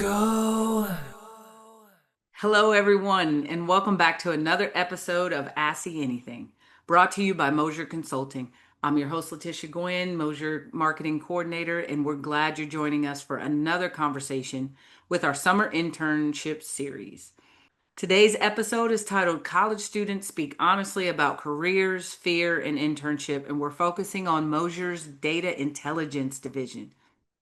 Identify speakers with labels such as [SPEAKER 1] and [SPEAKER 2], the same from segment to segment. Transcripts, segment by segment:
[SPEAKER 1] go. Hello, everyone, and welcome back to another episode of Ask Anything, brought to you by Moser Consulting. I'm your host, Letitia Gwynn, Moser Marketing Coordinator, and we're glad you're joining us for another conversation with our Summer Internship series. Today's episode is titled College Students Speak Honestly About Careers, Fear, and Internship, and we're focusing on Moser's Data Intelligence Division.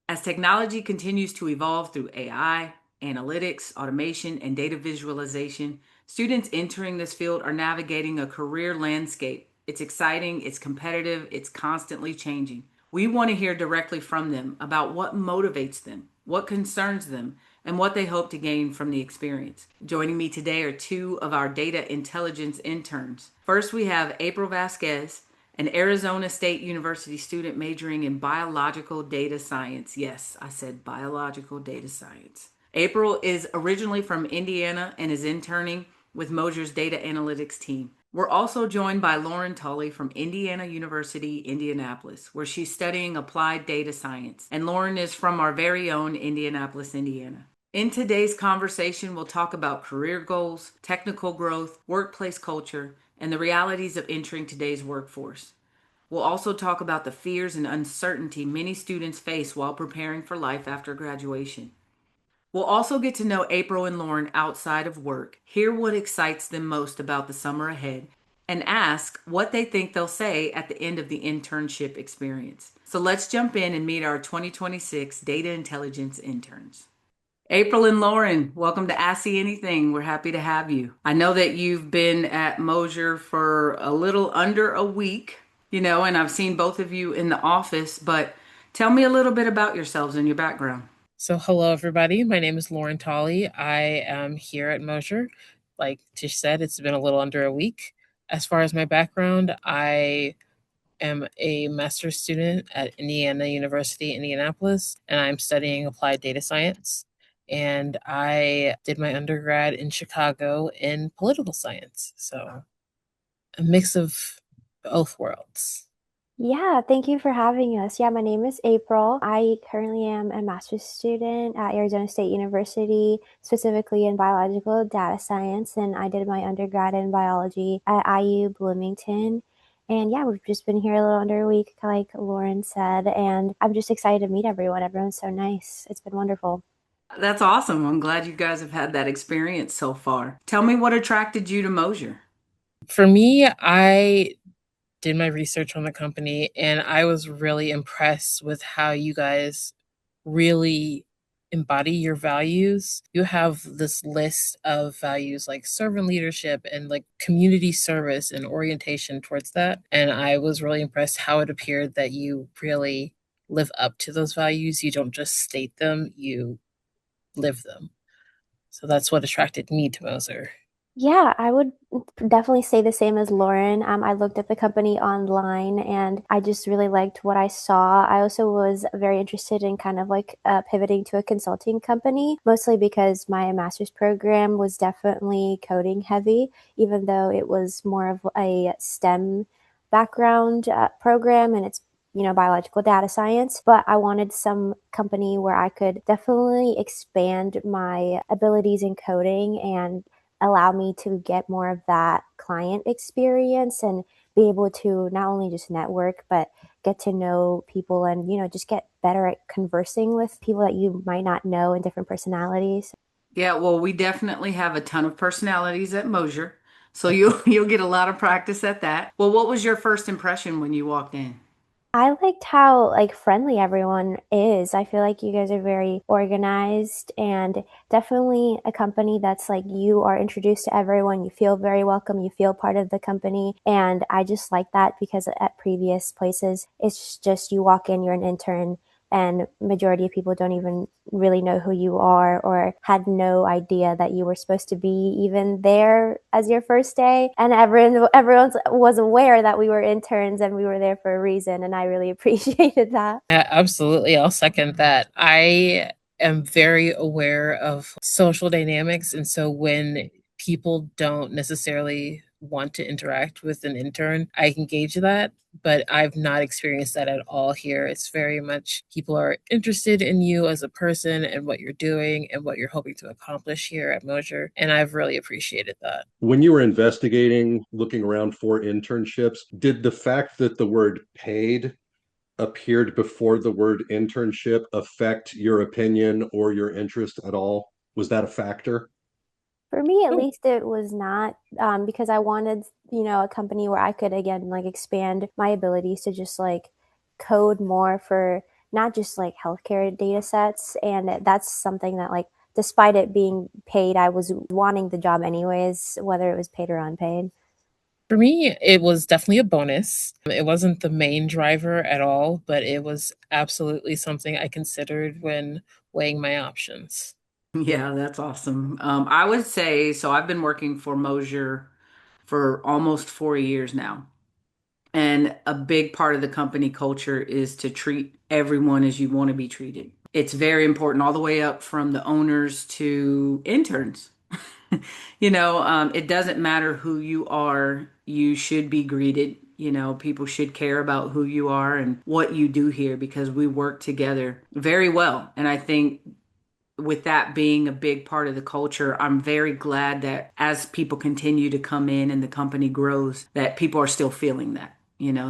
[SPEAKER 1] As technology continues to evolve through AI, analytics, automation, and data visualization, students entering this field are navigating a career landscape. It's exciting, it's competitive, it's constantly changing. We want to hear directly from them about what motivates them, what concerns them, and what they hope to gain from the experience. Joining me today are two of our data intelligence interns. First, we have April Vasquez, an Arizona State University student majoring in biological data science. Yes, I said biological data science. April is originally from Indiana and is interning with Moser's data analytics team. We're also joined by Lauren Tolley from Indiana University, Indianapolis, where she's studying applied data science. And Lauren is from our very own Indianapolis, Indiana. In today's conversation, we'll talk about career goals, technical growth, workplace culture, and the realities of entering today's workforce. We'll also talk about the fears and uncertainty many students face while preparing for life after graduation. We'll also get to know April and Lauren outside of work, hear what excites them most about the summer ahead, and ask what they think they'll say at the end of the internship experience. So let's jump in and meet our 2026 Data Intelligence interns. April and Lauren, welcome to Ask Anything. We're happy to have you. I know that you've been at Moser for a little under a week, and I've seen both of you in the office, but tell me a little bit about yourselves and your background.
[SPEAKER 2] So, hello, everybody. My name is Lauren Tolley. I am here at Moser. Like Tish said, it's been a little under a week. As far as my background, I am a master's student at Indiana University, Indianapolis, and I'm studying applied data science. And I did my undergrad in Chicago in political science. So, a mix of both worlds.
[SPEAKER 3] Yeah, thank you for having us. Yeah, my name is April. I currently am a master's student at Arizona State University, specifically in biological data science, and I did my undergrad in biology at IU Bloomington. And yeah, we've just been here a little under a week, like Lauren said, and I'm just excited to meet everyone. Everyone's so nice. It's been wonderful.
[SPEAKER 1] That's awesome. I'm glad you guys have had that experience so far. Tell me what attracted you to Moser.
[SPEAKER 2] For me, I did my research on the company and I was really impressed with how you guys really embody your values. You have this list of values like servant leadership and like community service and orientation towards that. And I was really impressed how it appeared that you really live up to those values. You don't just state them, you live them. So that's what attracted me to Moser.
[SPEAKER 3] Yeah, I would definitely say the same as Lauren. I looked at the company online and I just really liked what I saw. I also was very interested in kind of like pivoting to a consulting company, mostly because my master's program was definitely coding heavy, even though it was more of a STEM background program and it's biological data science, but I wanted some company where I could definitely expand my abilities in coding and allow me to get more of that client experience and be able to not only just network, but get to know people and, just get better at conversing with people that you might not know and different personalities.
[SPEAKER 1] Yeah, well, we definitely have a ton of personalities at Moser, so you'll get a lot of practice at that. Well, what was your first impression when you walked in?
[SPEAKER 3] I liked how like friendly everyone is. I feel like you guys are very organized and definitely a company that's like you are introduced to everyone. You feel very welcome. You feel part of the company. And I just like that because at previous places, it's just you walk in, you're an intern, and majority of people don't even really know who you are or had no idea that you were supposed to be even there as your first day. And everyone was aware that we were interns and we were there for a reason, and I really appreciated that.
[SPEAKER 2] Yeah, absolutely. I'll second that. I am very aware of social dynamics. And so when people don't necessarily want to interact with an intern, I can gauge that, but I've not experienced that at all here. It's very much people are interested in you as a person and what you're doing and what you're hoping to accomplish here at Moser. And I've really appreciated that.
[SPEAKER 4] When you were investigating, looking around for internships, did the fact that the word paid appeared before the word internship affect your opinion or your interest at all? Was that a factor?
[SPEAKER 3] For me, at
[SPEAKER 2] Oh,
[SPEAKER 3] least, it was not, because I wanted, a company where I could again like expand my abilities to just like code more for not just like healthcare data sets, and that's something that like despite it being paid, I was wanting the job anyways, whether it was paid or unpaid.
[SPEAKER 2] for me, it was definitely a bonus. It wasn't the main driver at all, but it was absolutely something I considered when weighing my options.
[SPEAKER 1] Yeah, that's awesome. I would say so. I've been working for Moser for almost 4 years now. And a big part of the company culture is to treat everyone as you want to be treated. It's very important, all the way up from the owners to interns. It doesn't matter who you are, you should be greeted. People should care about who you are and what you do here because we work together very well. And I think with that being a big part of the culture, I'm very glad that as people continue to come in and the company grows, that people are still feeling that,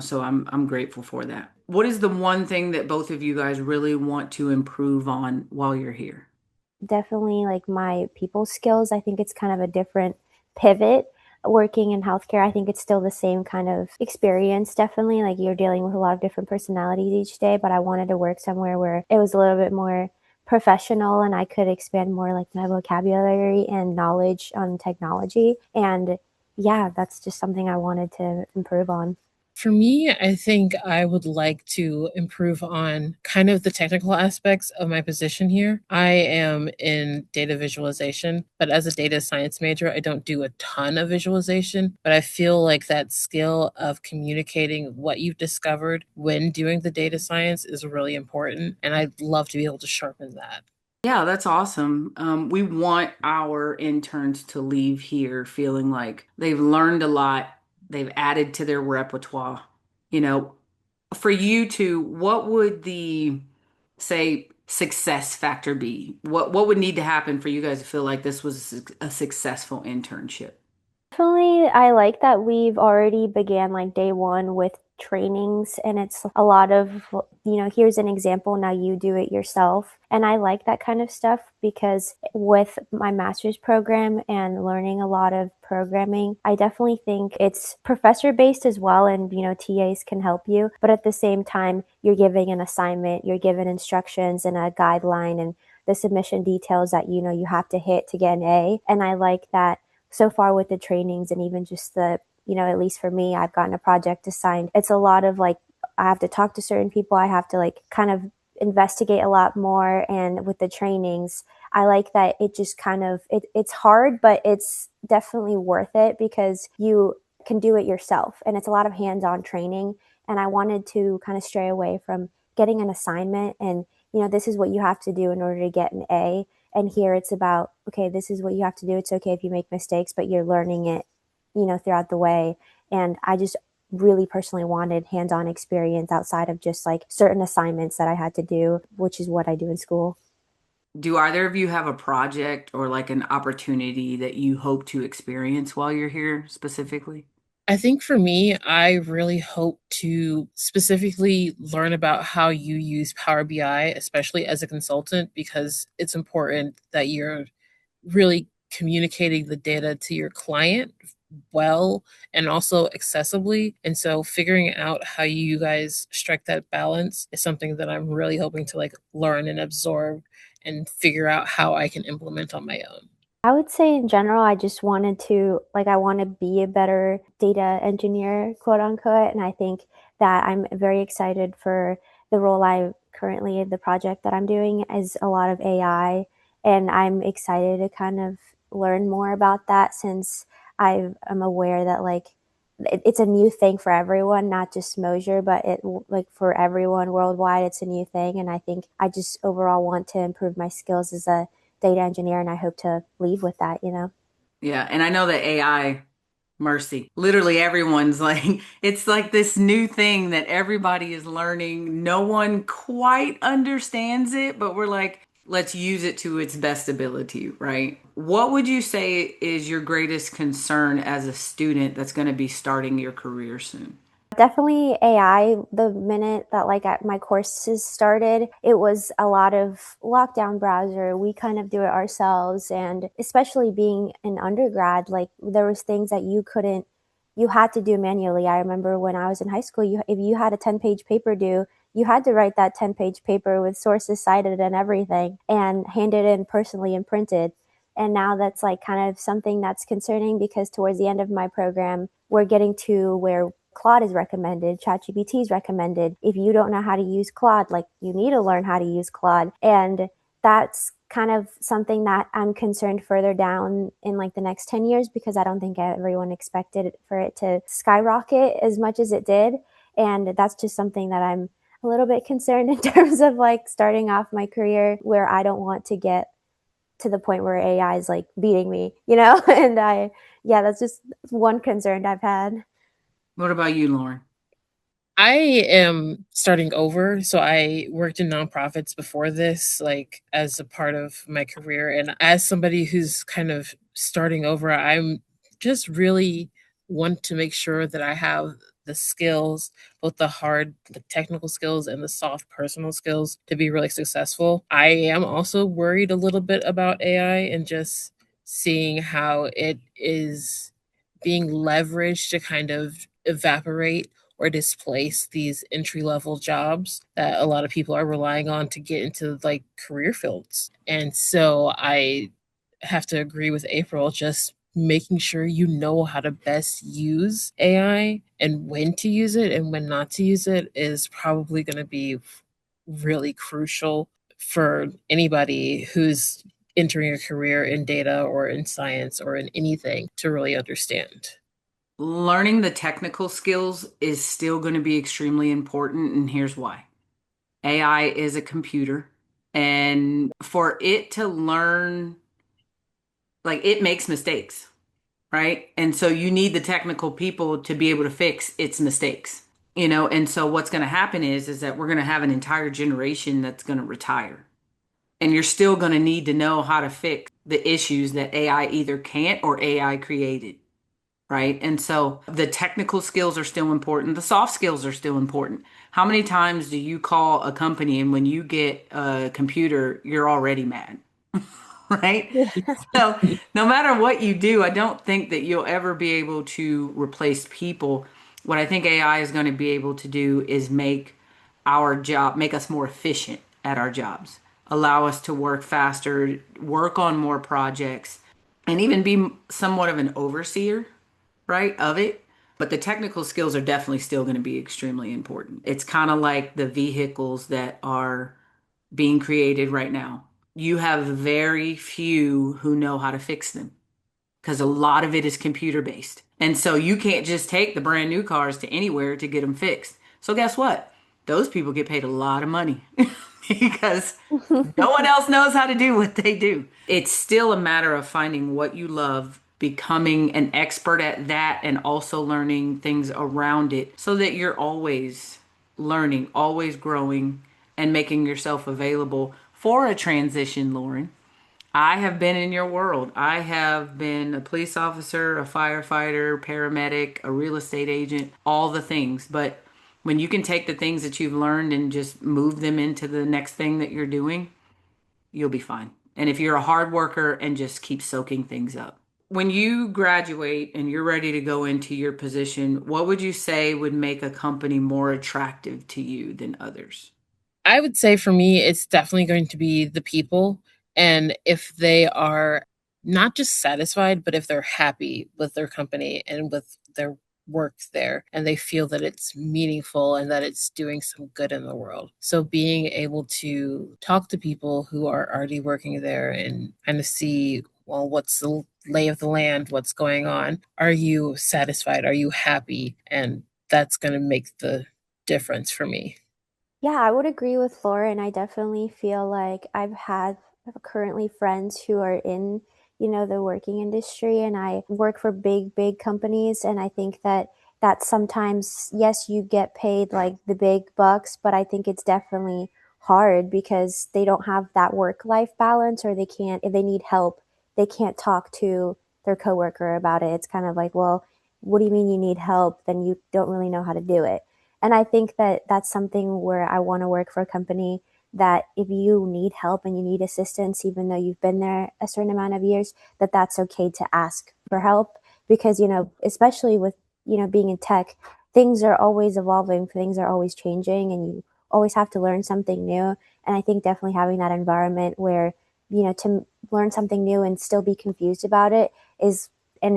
[SPEAKER 1] so I'm grateful for that. What is the one thing that both of you guys really want to improve on while you're here?
[SPEAKER 3] Definitely like my people skills. I think it's kind of a different pivot. Working in healthcare, I think it's still the same kind of experience, definitely. Like you're dealing with a lot of different personalities each day, but I wanted to work somewhere where it was a little bit more professional and I could expand more like my vocabulary and knowledge on technology. And yeah, that's just something I wanted to improve on.
[SPEAKER 2] For me, I think I would like to improve on kind of the technical aspects of my position here. I am in data visualization, but as a data science major, I don't do a ton of visualization, but I feel like that skill of communicating what you've discovered when doing the data science is really important. And I'd love to be able to sharpen that.
[SPEAKER 1] Yeah, that's awesome. We want our interns to leave here feeling like they've learned a lot, they've added to their repertoire. You know, for you two, what would the say success factor be? What would need to happen for you guys to feel like this was a successful internship?
[SPEAKER 3] Definitely, I like that we've already began like day one with trainings, and it's a lot of, here's an example, now you do it yourself. And I like that kind of stuff because with my master's program and learning a lot of programming, I definitely think it's professor based as well. And, TAs can help you. But at the same time, you're giving an assignment, you're given instructions and a guideline and the submission details that, you have to hit to get an A. And I like that so far with the trainings and even just the, at least for me, I've gotten a project assigned. It's a lot of like, I have to talk to certain people. I have to like kind of investigate a lot more. And with the trainings, I like that it just kind of, it's hard, but it's definitely worth it because you can do it yourself. And it's a lot of hands-on training. And I wanted to kind of stray away from getting an assignment and, this is what you have to do in order to get an A. And here it's about, okay, this is what you have to do. It's okay if you make mistakes, but you're learning it, throughout the way. And I just really personally wanted hands-on experience outside of just like certain assignments that I had to do, which is what I do in school.
[SPEAKER 1] Do either of you have a project or like an opportunity that you hope to experience while you're here specifically?
[SPEAKER 2] I think for me, I really hope to specifically learn about how you use Power BI, especially as a consultant, because it's important that you're really communicating the data to your client well and also accessibly. And so figuring out how you guys strike that balance is something that I'm really hoping to like learn and absorb and figure out how I can implement on my own.
[SPEAKER 3] I would say in general, I just wanted to, like, I want to be a better data engineer, quote unquote. And I think that I'm very excited for the role I currently, the project that I'm doing is a lot of AI. And I'm excited to kind of learn more about that since I'm aware that, like, it's a new thing for everyone, not just Mosier, but it like for everyone worldwide, it's a new thing. And I think I just overall want to improve my skills as a data engineer, and I hope to leave with that.
[SPEAKER 1] Yeah, and I know that AI Mercy. Literally everyone's like, it's like this new thing that everybody is learning. No one quite understands it, but we're like, let's use it to its best ability, right? What would you say is your greatest concern as a student that's going to be starting your career soon?
[SPEAKER 3] Definitely AI. The minute that my courses started, it was a lot of lockdown browser. We kind of do it ourselves, and especially being an undergrad, like there was things that you had to do manually. I remember when I was in high school, if you had a 10-page paper due, you had to write that 10-page paper with sources cited and everything and hand it in personally and printed. And now that's like kind of something that's concerning because towards the end of my program, we're getting to where Claude is recommended, ChatGPT is recommended. If you don't know how to use Claude, like you need to learn how to use Claude. And that's kind of something that I'm concerned further down in like the next 10 years because I don't think everyone expected for it to skyrocket as much as it did. And that's just something that I'm a little bit concerned in terms of like starting off my career where I don't want to get to the point where AI is like beating me, and yeah, that's just one concern I've had.
[SPEAKER 1] What about you, Lauren?
[SPEAKER 2] I am starting over. So I worked in nonprofits before this, like as a part of my career. And as somebody who's kind of starting over, I'm just really want to make sure that I have the skills, both the hard, the technical skills and the soft personal skills to be really successful. I am also worried a little bit about AI and just seeing how it is being leveraged to kind of evaporate or displace these entry level jobs that a lot of people are relying on to get into like career fields. And so I have to agree with April, just making sure you know how to best use AI and when to use it and when not to use it is probably going to be really crucial for anybody who's entering a career in data or in science or in anything to really understand.
[SPEAKER 1] Learning the technical skills is still going to be extremely important, and here's why. AI is a computer, and for it to learn, like it makes mistakes, right? And so you need the technical people to be able to fix its mistakes, And so what's going to happen is that we're going to have an entire generation that's going to retire. And you're still going to need to know how to fix the issues that AI either can't or AI created, right? And so the technical skills are still important. The soft skills are still important. How many times do you call a company and when you get a computer, you're already mad, right? So no matter what you do, I don't think that you'll ever be able to replace people. What I think AI is going to be able to do is make us more efficient at our jobs, allow us to work faster, work on more projects, and even be somewhat of an overseer, right, of it. But the technical skills are definitely still going to be extremely important. It's kind of like the vehicles that are being created right now. You have very few who know how to fix them because a lot of it is computer based. And so you can't just take the brand new cars to anywhere to get them fixed. So guess what? Those people get paid a lot of money because no one else knows how to do what they do. It's still a matter of finding what you love, becoming an expert at that, and also learning things around it so that you're always learning, always growing, and making yourself available for a transition, Lauren. I have been in your world. I have been a police officer, a firefighter, paramedic, a real estate agent, all the things. But when you can take the things that you've learned and just move them into the next thing that you're doing, you'll be fine. And if you're a hard worker and just keep soaking things up. When you graduate and you're ready to go into your position, what would you say would make a company more attractive to you than others?
[SPEAKER 2] I would say for me, it's definitely going to be the people. And if they are not just satisfied, but if they're happy with their company and with their work there, and they feel that it's meaningful and that it's doing some good in the world. So being able to talk to people who are already working there and kind of see, well, what's the lay of the land, what's going on? Are you satisfied? Are you happy? And that's going to make the difference for me.
[SPEAKER 3] Yeah, I would agree with Laura, and I definitely feel like I have currently friends who are in, the working industry, and I work for big companies. And I think that sometimes, yes, you get paid like the big bucks, but I think it's definitely hard because they don't have that work life balance, or they can't, if they need help, they can't talk to their coworker about it. It's kind of like, well, what do you mean you need help? Then you don't really know how to do it. And I think that that's something where I want to work for a company that if you need help and you need assistance, even though you've been there a certain amount of years, that that's okay to ask for help. Because, especially with, being in tech, things are always evolving, things are always changing, and you always have to learn something new. And I think definitely having that environment where, to learn something new and still be confused about it is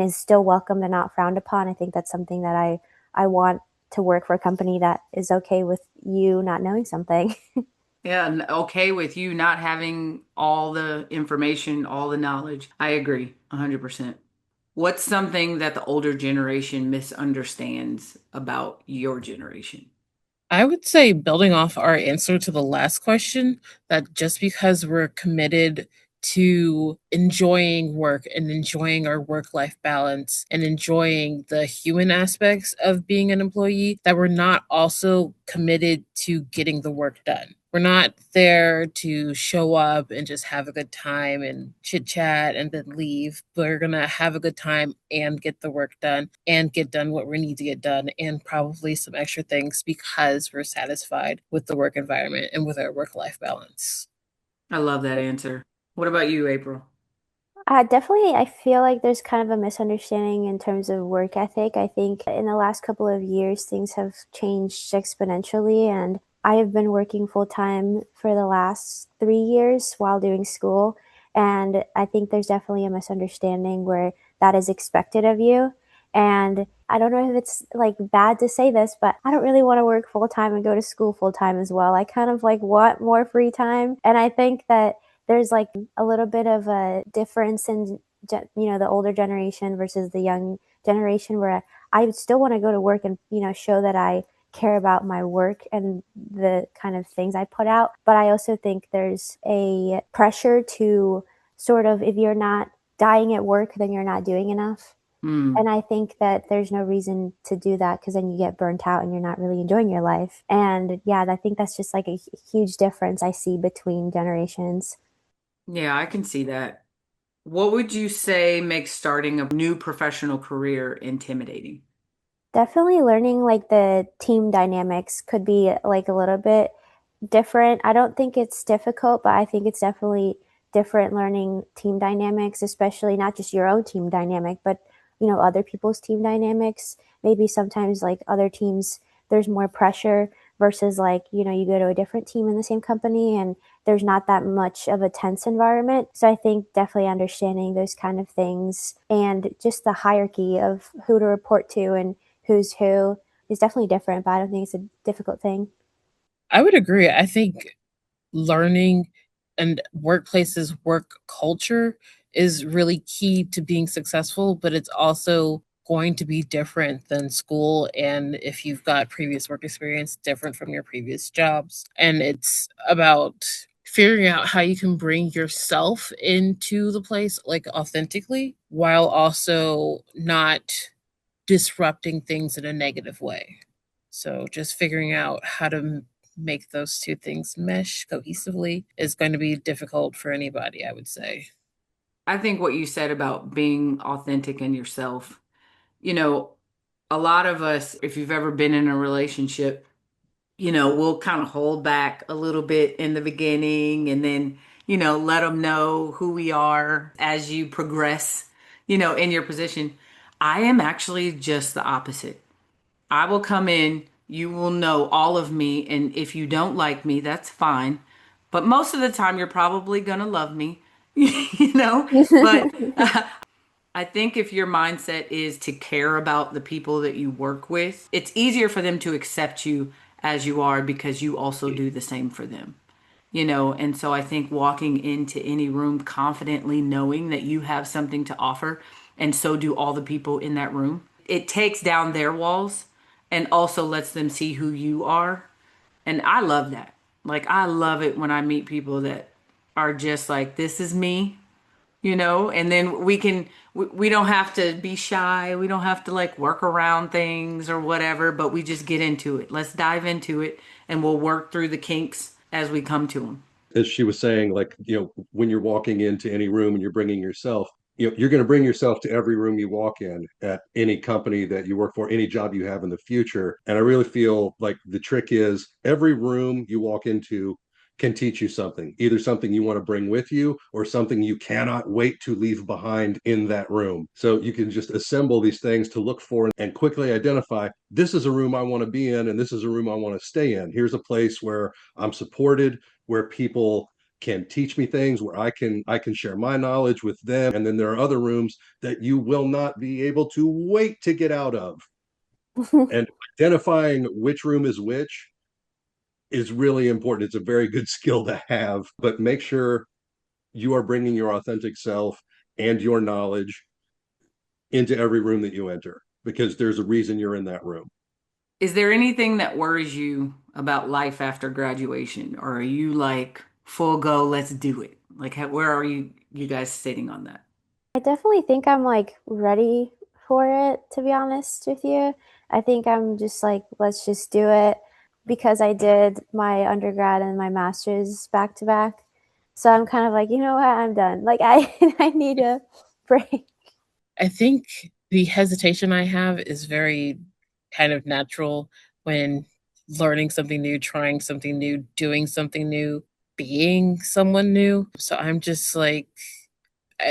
[SPEAKER 3] still welcomed and not frowned upon. I think that's something that I want to work for a company that is okay with you not knowing something.
[SPEAKER 1] Yeah, and okay with you not having all the information, all the knowledge. I agree 100%. What's something that the older generation misunderstands about your generation?
[SPEAKER 2] I would say, building off our answer to the last question, that just because we're committed to enjoying work and enjoying our work life balance and enjoying the human aspects of being an employee, that we're not also committed to getting the work done. We're not there to show up and just have a good time and chit chat and then leave. We're going to have a good time and get the work done and get done what we need to get done, and probably some extra things, because we're satisfied with the work environment and with our work life balance.
[SPEAKER 1] I love that answer. What about you, April?
[SPEAKER 3] Definitely, I feel like there's kind of a misunderstanding in terms of work ethic. I think in the last couple of years, things have changed exponentially, and I have been working full time for the last 3 years while doing school. And I think there's definitely a misunderstanding where that is expected of you. And I don't know if it's like bad to say this, but I don't really want to work full time and go to school full time as well. I kind of like want more free time. And I think that there's like a little bit of a difference in the older generation versus the young generation, where I still want to go to work and show that I care about my work and the kind of things I put out. But I also think there's a pressure to sort of, if you're not dying at work, then you're not doing enough.
[SPEAKER 1] Hmm.
[SPEAKER 3] And I think that there's no reason to do that, because then you get burnt out and you're not really enjoying your life. And yeah, I think that's just like a huge difference I see between generations.
[SPEAKER 1] Yeah, I can see that. What would you say makes starting a new professional career intimidating?
[SPEAKER 3] Definitely learning like the team dynamics could be like a little bit different. I don't think it's difficult, but I think it's definitely different learning team dynamics, especially not just your own team dynamic, but other people's team dynamics. Maybe sometimes like other teams, there's more pressure versus like, you go to a different team in the same company and there's not that much of a tense environment. So I think definitely understanding those kind of things and just the hierarchy of who to report to and who's who is definitely different, but I don't think it's a difficult thing.
[SPEAKER 2] I would agree. I think learning and workplaces work culture is really key to being successful, but it's also going to be different than school, and if you've got previous work experience, different from your previous jobs. And it's about figuring out how you can bring yourself into the place like authentically, while also not disrupting things in a negative way. So just figuring out how to make those two things mesh cohesively is going to be difficult for anybody, I would say.
[SPEAKER 1] I think what you said about being authentic in yourself, you know, a lot of us, if you've ever been in a relationship, we'll kind of hold back a little bit in the beginning and then, let them know who we are as you progress, in your position. I am actually just the opposite. I will come in, you will know all of me, and if you don't like me, that's fine. But most of the time, you're probably gonna love me, you know? But I think if your mindset is to care about the people that you work with, it's easier for them to accept you as you are because you also do the same for them. And so I think walking into any room confidently knowing that you have something to offer, and so do all the people in that room, it takes down their walls and also lets them see who you are. And I love that. Like, I love it when I meet people that are just like, this is me, and then we don't have to be shy. We don't have to like work around things or whatever, but we just get into it. Let's dive into it and we'll work through the kinks as we come to them.
[SPEAKER 4] As she was saying, like, when you're walking into any room and you're bringing yourself, you're going to bring yourself to every room you walk in at any company that you work for, any job you have in the future. And I really feel like the trick is every room you walk into can teach you something, either something you want to bring with you or something you cannot wait to leave behind in that room. So you can just assemble these things to look for and quickly identify, this is a room I want to be in and this is a room I want to stay in. Here's a place where I'm supported, where people can teach me things, where I can share my knowledge with them. And then there are other rooms that you will not be able to wait to get out of. And identifying which room is which is really important. It's a very good skill to have, but make sure you are bringing your authentic self and your knowledge into every room that you enter, because there's a reason you're in that room.
[SPEAKER 1] Is there anything that worries you about life after graduation, or are you like full go, let's do it? Like, where are you guys sitting on that?
[SPEAKER 3] I definitely think I'm like ready for it, to be honest with you. I think I'm just like, let's just do it because I did my undergrad and my master's back to back. So I'm kind of like, you know what, I'm done. Like I need a break.
[SPEAKER 2] I think the hesitation I have is very kind of natural when learning something new, trying something new, doing something new, being someone new. So I'm just like,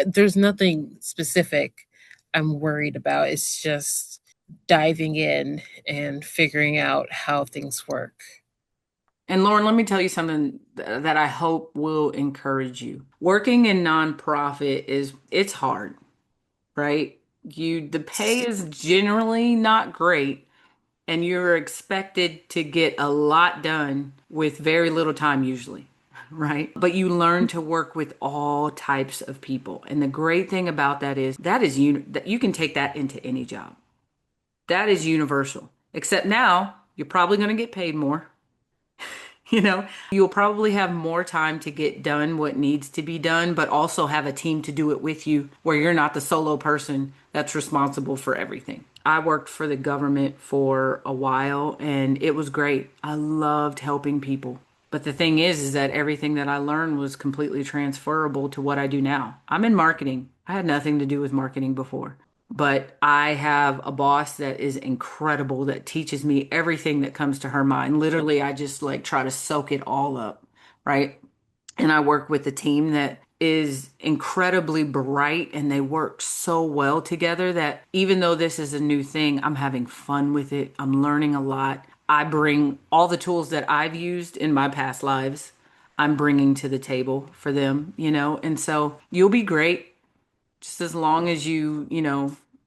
[SPEAKER 2] there's nothing specific I'm worried about. It's just diving in and figuring out how things work.
[SPEAKER 1] And Lauren, let me tell you something that I hope will encourage you. Working in nonprofit it's hard, right? The pay is generally not great, and you're expected to get a lot done with very little time usually, right? But you learn to work with all types of people. And the great thing about that you can take that into any job. That is universal. Except now you're probably going to get paid more. You'll probably have more time to get done what needs to be done, but also have a team to do it with you where you're not the solo person that's responsible for everything. I worked for the government for a while and it was great. I loved helping people. But the thing is that everything that I learned was completely transferable to what I do now. I'm in marketing. I had nothing to do with marketing before. But I have a boss that is incredible that teaches me everything that comes to her mind. Literally, I just like try to soak it all up, right? And I work with a team that is incredibly bright and they work so well together that even though this is a new thing, I'm having fun with it. I'm learning a lot. I bring all the tools that I've used in my past lives, I'm bringing to the table for them. And so you'll be great just as long as you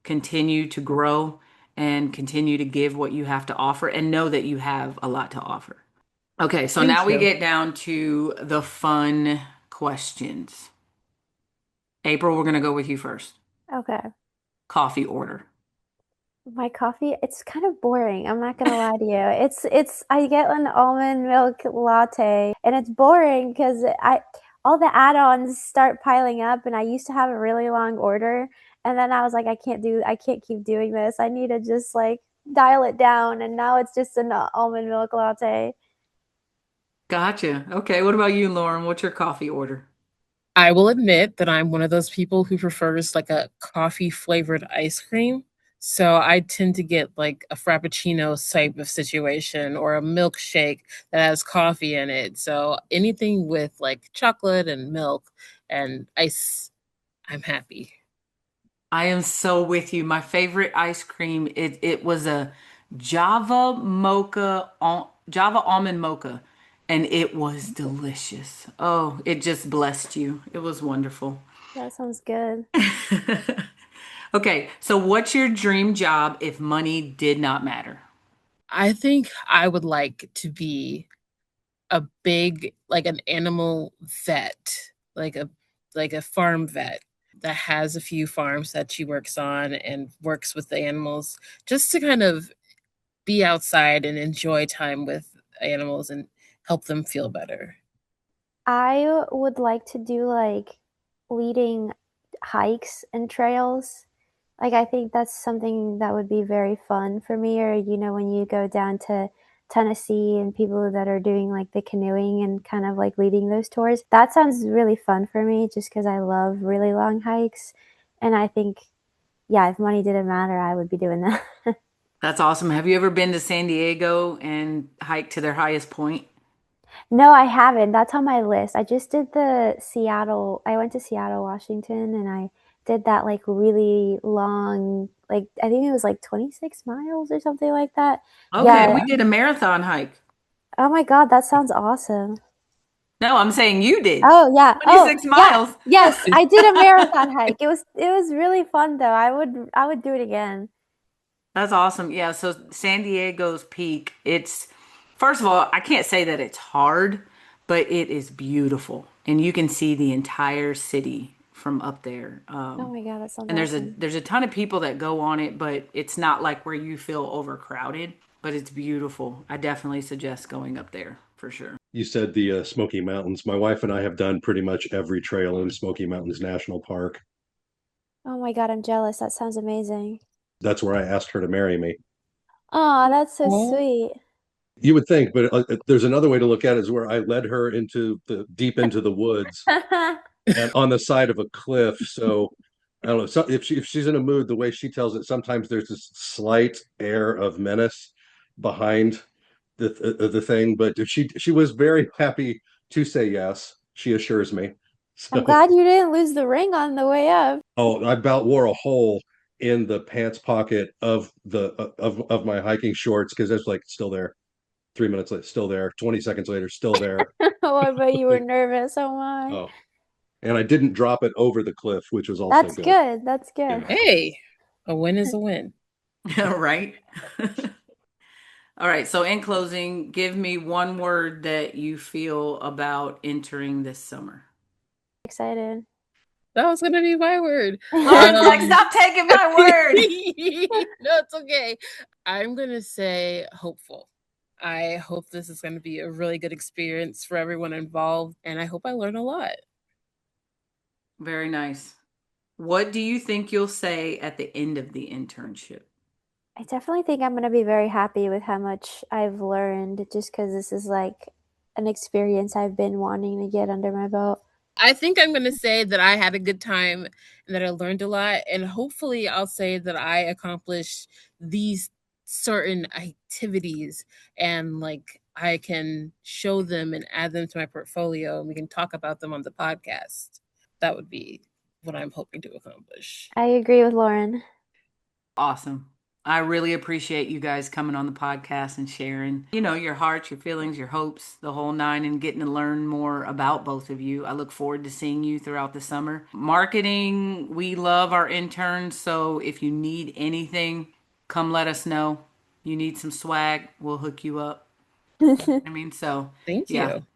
[SPEAKER 1] continue to grow and continue to give what you have to offer and know that you have a lot to offer. Okay, so now
[SPEAKER 2] Thank
[SPEAKER 1] we
[SPEAKER 2] you.
[SPEAKER 1] get down to the fun questions. April, we're going to go with you first.
[SPEAKER 3] Okay.
[SPEAKER 1] Coffee order.
[SPEAKER 3] My coffee, it's kind of boring. I'm not gonna lie to you. It's I get an almond milk latte and it's boring because I all the add-ons start piling up and I used to have a really long order and then I was like I can't keep doing this. I need to just like dial it down and now it's just an almond milk latte.
[SPEAKER 1] Gotcha. Okay, what about you, Lauren? What's your coffee order?
[SPEAKER 2] I will admit that I'm one of those people who prefers like a coffee flavored ice cream. So I tend to get like a frappuccino type of situation or a milkshake that has coffee in it. So anything with like chocolate and milk and ice, I'm happy.
[SPEAKER 1] I am so with you. My favorite ice cream, it was a Java almond mocha, and it was delicious. Oh, it just blessed you. It was wonderful.
[SPEAKER 3] That sounds good.
[SPEAKER 1] Okay, so what's your dream job if money did not matter?
[SPEAKER 2] I think I would like to be a big like an animal vet, like a farm vet that has a few farms that she works on and works with the animals just to kind of be outside and enjoy time with animals and help them feel better.
[SPEAKER 3] I would like to do like leading hikes and trails. Like, I think that's something that would be very fun for me. Or, when you go down to Tennessee and people that are doing like the canoeing and kind of like leading those tours. That sounds really fun for me just because I love really long hikes. And I think, yeah, if money didn't matter, I would be doing that.
[SPEAKER 1] That's awesome. Have you ever been to San Diego and hiked to their highest point?
[SPEAKER 3] No, I haven't. That's on my list. I just did I went to Seattle, Washington, and I did that like really long, like I think it was like 26 miles or something like that.
[SPEAKER 1] Okay,
[SPEAKER 3] Yeah.
[SPEAKER 1] we did a marathon hike.
[SPEAKER 3] Oh my God, that sounds awesome.
[SPEAKER 1] No, I'm saying you did.
[SPEAKER 3] Oh yeah. Oh
[SPEAKER 1] 26
[SPEAKER 3] yeah.
[SPEAKER 1] miles.
[SPEAKER 3] Yes, I did a marathon hike. It was really fun though. I would do it again.
[SPEAKER 1] That's awesome. Yeah, so San Diego's peak, it's first of all, I can't say that it's hard, but it is beautiful. And you can see the entire city from up there.
[SPEAKER 3] Oh my God, that sounds
[SPEAKER 1] And
[SPEAKER 3] awesome.
[SPEAKER 1] there's a ton of people that go on it, but it's not like where you feel overcrowded, but it's beautiful. I definitely suggest going up there for sure.
[SPEAKER 4] You said the Smoky Mountains. My wife and I have done pretty much every trail in Smoky Mountains National Park.
[SPEAKER 3] Oh my God, I'm jealous. That sounds amazing.
[SPEAKER 4] That's where I asked her to marry me.
[SPEAKER 3] Oh, that's so
[SPEAKER 2] Well,
[SPEAKER 3] sweet.
[SPEAKER 4] You would think, but there's another way to look at it is where I led her into the deep into the woods and on the side of a cliff. So I don't know. So if she's in a mood, the way she tells it, sometimes there's this slight air of menace behind the thing. But if she was very happy to say yes. She assures me.
[SPEAKER 3] I'm
[SPEAKER 4] So
[SPEAKER 3] glad you didn't lose the ring on the way up.
[SPEAKER 4] I about wore a hole in the pants pocket of the of my hiking shorts because it's like still there. 3 minutes later, still there. 20 seconds later, still there.
[SPEAKER 3] Oh, I bet you were
[SPEAKER 4] Like,
[SPEAKER 3] nervous. Oh my.
[SPEAKER 4] oh, and I didn't drop it over the cliff, which was also
[SPEAKER 3] That's
[SPEAKER 4] good.
[SPEAKER 3] good. That's good.
[SPEAKER 4] Yeah.
[SPEAKER 2] hey, a win is a win.
[SPEAKER 1] Right? All right, so in closing, give me one word that you feel about entering this summer.
[SPEAKER 3] Excited.
[SPEAKER 2] That was gonna be my word.
[SPEAKER 1] Lauren's like, stop taking my word.
[SPEAKER 2] No, it's okay. I'm gonna say hopeful. I hope this is gonna be a really good experience for everyone involved, and I hope I learn a lot.
[SPEAKER 1] Very nice. What do you think you'll say at the end of the internship?
[SPEAKER 3] I definitely think I'm going to be very happy with how much I've learned just because this is like an experience I've been wanting to get under my belt.
[SPEAKER 2] I think I'm going to say that I had a good time and that I learned a lot. And hopefully, I'll say that I accomplished these certain activities and like I can show them and add them to my portfolio and we can talk about them on the podcast. That would be what I'm hoping to accomplish.
[SPEAKER 3] I agree with Lauren.
[SPEAKER 1] Awesome. I really appreciate you guys coming on the podcast and sharing, your hearts, your feelings, your hopes, the whole nine, and getting to learn more about both of you. I look forward to seeing you throughout the summer. Marketing, we love our interns. So if you need anything, come let us know. You need some swag, we'll hook you up. I mean, so
[SPEAKER 2] Thank
[SPEAKER 1] yeah.
[SPEAKER 2] you.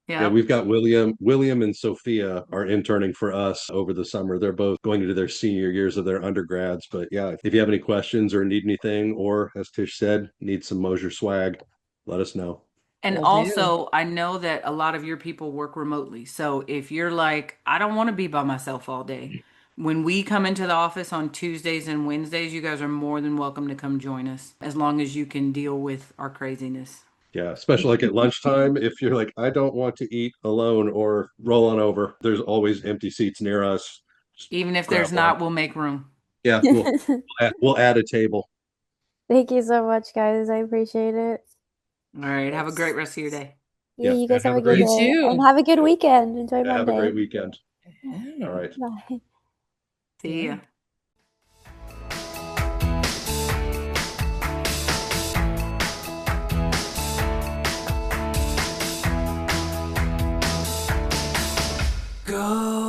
[SPEAKER 4] Yeah,
[SPEAKER 1] Yeah.
[SPEAKER 4] we've got William and Sophia are interning for us over the summer. They're both going into their senior years of their undergrads. But yeah, if you have any questions or need anything, or as Tish said, need some Moser swag, let us know.
[SPEAKER 1] And
[SPEAKER 2] Will do.
[SPEAKER 1] also, I know that a lot of your people work remotely. So if you're like, I don't want to be by myself all day, when we come into the office on Tuesdays and Wednesdays, you guys are more than welcome to come join us as long as you can deal with our craziness.
[SPEAKER 4] Yeah, especially like at lunchtime, if you're like, I don't want to eat alone or roll on over, there's always empty seats near us. Just
[SPEAKER 1] Even if
[SPEAKER 4] grab
[SPEAKER 1] there's
[SPEAKER 4] one.
[SPEAKER 1] not, we'll make room.
[SPEAKER 4] Yeah, we'll add a table.
[SPEAKER 3] Thank you so much, guys. I appreciate it.
[SPEAKER 1] All right. Have a great rest of your day.
[SPEAKER 3] Yeah,
[SPEAKER 4] Yeah,
[SPEAKER 3] you guys have
[SPEAKER 4] have
[SPEAKER 3] a
[SPEAKER 4] a
[SPEAKER 3] good
[SPEAKER 2] You
[SPEAKER 4] great
[SPEAKER 3] day and
[SPEAKER 2] too.
[SPEAKER 3] have a good weekend. Enjoy
[SPEAKER 4] have a
[SPEAKER 3] Monday.
[SPEAKER 4] great weekend.
[SPEAKER 2] Yeah.
[SPEAKER 4] All right.
[SPEAKER 3] Bye.
[SPEAKER 1] See
[SPEAKER 2] Yeah.
[SPEAKER 1] ya. Go.